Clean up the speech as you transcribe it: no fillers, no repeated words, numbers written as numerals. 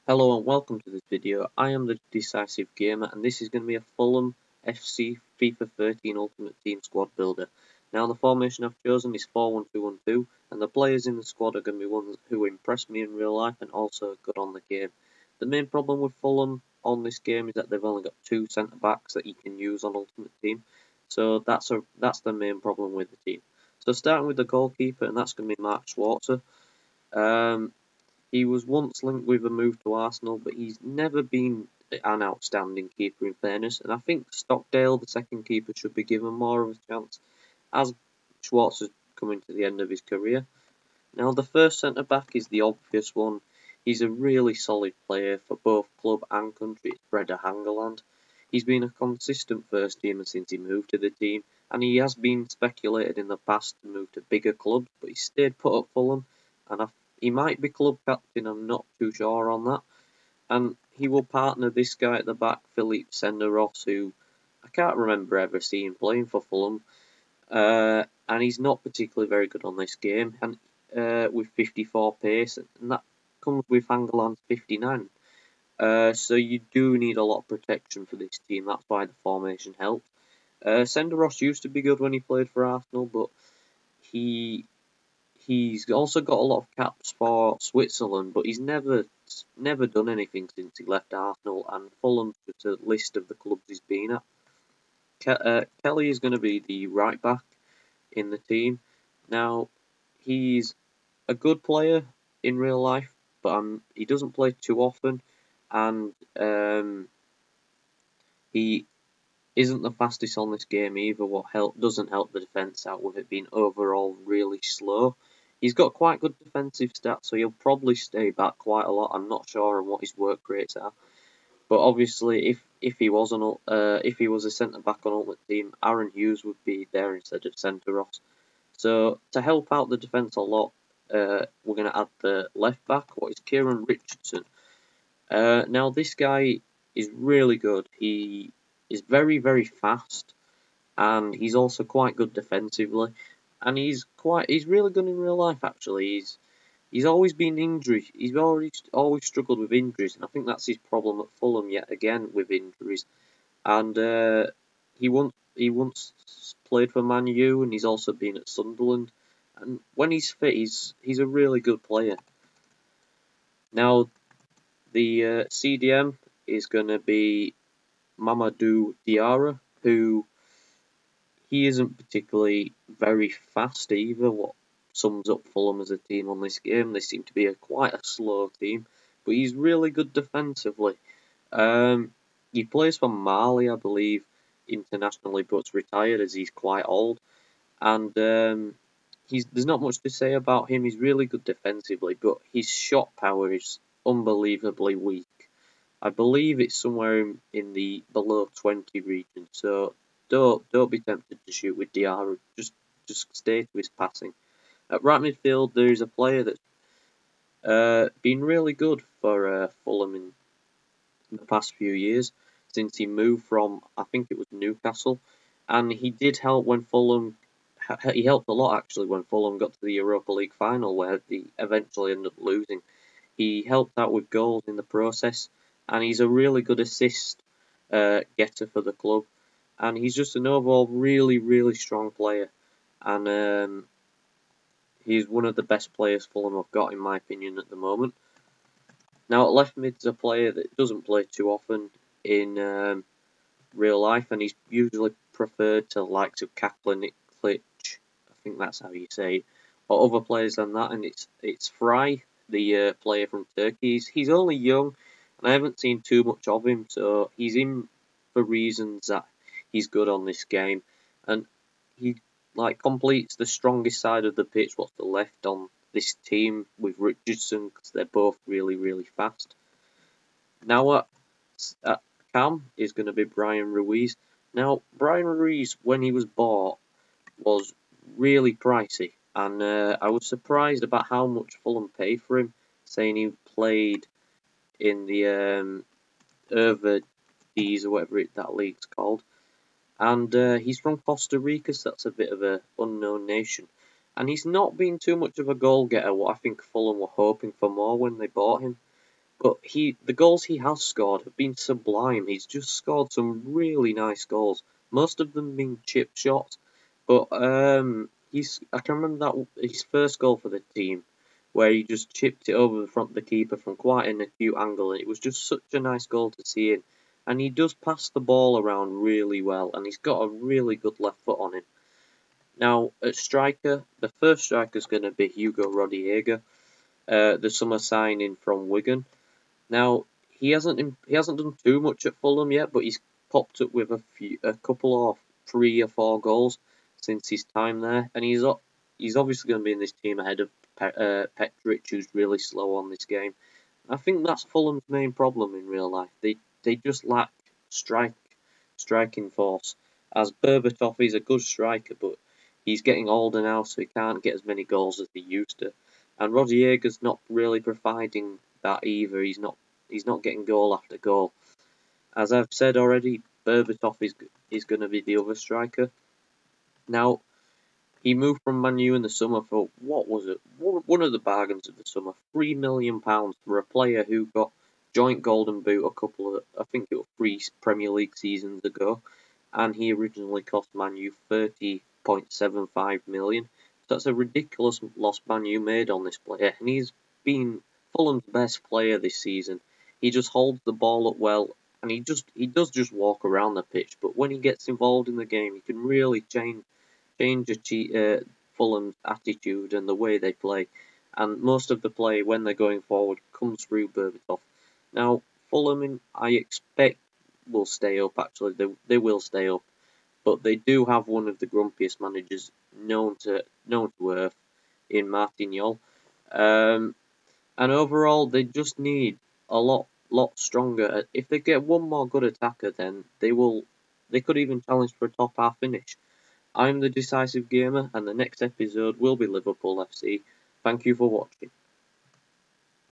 Hello and welcome to this video. I am the Decisive Gamer and this is going to be a Fulham FC FIFA 13 Ultimate Team Squad Builder. Now the formation I've chosen is 4-1-2-1-2 and the players in the squad are going to be ones who impress me in real life and also good on the game. The main problem with Fulham on this game is that they've only got 2 centre backs that you can use on Ultimate Team. So that's the main problem with the team. So starting with the goalkeeper, and that's going to be Mark Schwarzer. He was once linked with a move to Arsenal, but he's never been an outstanding keeper in fairness, and I think Stockdale, the second keeper, should be given more of a chance, as Schwartz is coming to the end of his career. Now, the first centre-back is the obvious one. He's a really solid player for both club and country. It's Brede Hangeland. He's been a consistent first teamer since he moved to the team, and he has been speculated in the past to move to bigger clubs, but he stayed put at Fulham, and he might be club captain, I'm not too sure on that. And he will partner this guy at the back, Philippe Senderos, who I can't remember ever seeing playing for Fulham. And he's not particularly very good on this game, and with 54 pace, and that comes with Hangeland's 59. So you do need a lot of protection for this team, that's why the formation helped. Senderos used to be good when he played for Arsenal, but he's also got a lot of caps for Switzerland, but he's never done anything since he left Arsenal, and Fulham's just a list of the clubs he's been at. Kelly is going to be the right back in the team. Now, he's a good player in real life, but he doesn't play too often, and he isn't the fastest on this game either, what doesn't help the defence out with it being overall really slow. He's got quite good defensive stats, so he'll probably stay back quite a lot. I'm not sure on what his work rates are, but obviously, if he was a centre back on Ultimate Team, Aaron Hughes would be there instead of Senderos. So to help out the defence a lot, we're going to add the left back, what is Kieran Richardson. Now this guy is really good. He is very, very fast, and he's also quite good defensively, and he's really good in real life. Actually, he's always been injured. He's always struggled with injuries, and I think that's his problem at Fulham yet again with injuries. And he once played for Man U, and he's also been at Sunderland. And when he's fit, he's a really good player. Now the CDM is going to be Mamadou Diarra, who he isn't particularly very fast either, what sums up Fulham as a team on this game. They seem to be quite a slow team, but he's really good defensively. He plays for Mali, I believe, internationally, but's retired as he's quite old. And there's not much to say about him. He's really good defensively, but his shot power is unbelievably weak. I believe it's somewhere in the below 20 region, so don't be tempted to shoot with Diarra. Just stay to his passing. At right midfield, there is a player that's been really good for Fulham in the past few years, since he moved from, I think it was Newcastle, and he did help when Fulham. He helped a lot actually when Fulham got to the Europa League final, where they eventually ended up losing. He helped out with goals in the process, and he's a really good assist getter for the club. And he's just an overall really, really strong player. And he's one of the best players Fulham have got, in my opinion, at the moment. Now, at left mid's a player that doesn't play too often in real life, and he's usually preferred to the likes of Kaplan, Klic, I think that's how you say it, or other players than that, and it's Fry, the player from Turkey. He's only young, and I haven't seen too much of him, so he's in for reasons that he's good on this game, and he completes the strongest side of the pitch, what's the left on this team with Richardson, because they're both really, really fast. Now at Cam is going to be Brian Ruiz. Now Brian Ruiz, when he was bought, was really pricey, and I was surprised about how much Fulham paid for him, saying he played in the Eredivisie or whatever that league's called. And he's from Costa Rica, so that's a bit of an unknown nation. And he's not been too much of a goal getter, what I think Fulham were hoping for more when they bought him. But the goals he has scored have been sublime. He's just scored some really nice goals. Most of them being chip shots. But I can remember that his first goal for the team, where he just chipped it over the front of the keeper from quite an acute angle, and it was just such a nice goal to see in. And he does pass the ball around really well, and he's got a really good left foot on him. Now at striker, the first striker is going to be Hugo Rodallega, the summer signing from Wigan. Now he hasn't done too much at Fulham yet, but he's popped up with a couple of 3 or 4 goals since his time there, and he's obviously going to be in this team ahead of Petric, who's really slow on this game. I think that's Fulham's main problem in real life. They just lack striking force. As Berbatov is a good striker, but he's getting older now, so he can't get as many goals as he used to. And Rodallega's not really providing that either. He's not getting goal after goal. As I've said already, Berbatov is going to be the other striker. Now, he moved from Man U in the summer for, what was it? One of the bargains of the summer, £3 million for a player who got joint Golden Boot I think it was 3 Premier League seasons ago, and he originally cost Man U £30.75 million. So that's a ridiculous loss Man U made on this player, and he's been Fulham's best player this season. He just holds the ball up well, and he does just walk around the pitch, but when he gets involved in the game, he can really change Fulham's attitude and the way they play. And most of the play, when they're going forward, comes through Berbatov. Now, Fulham, I expect, will stay up, actually. They will stay up. But they do have one of the grumpiest managers known to earth in Martin Jol. And overall, they just need a lot stronger. If they get one more good attacker, then they could even challenge for a top half finish. I'm the Decisive Gamer, and the next episode will be Liverpool FC. Thank you for watching.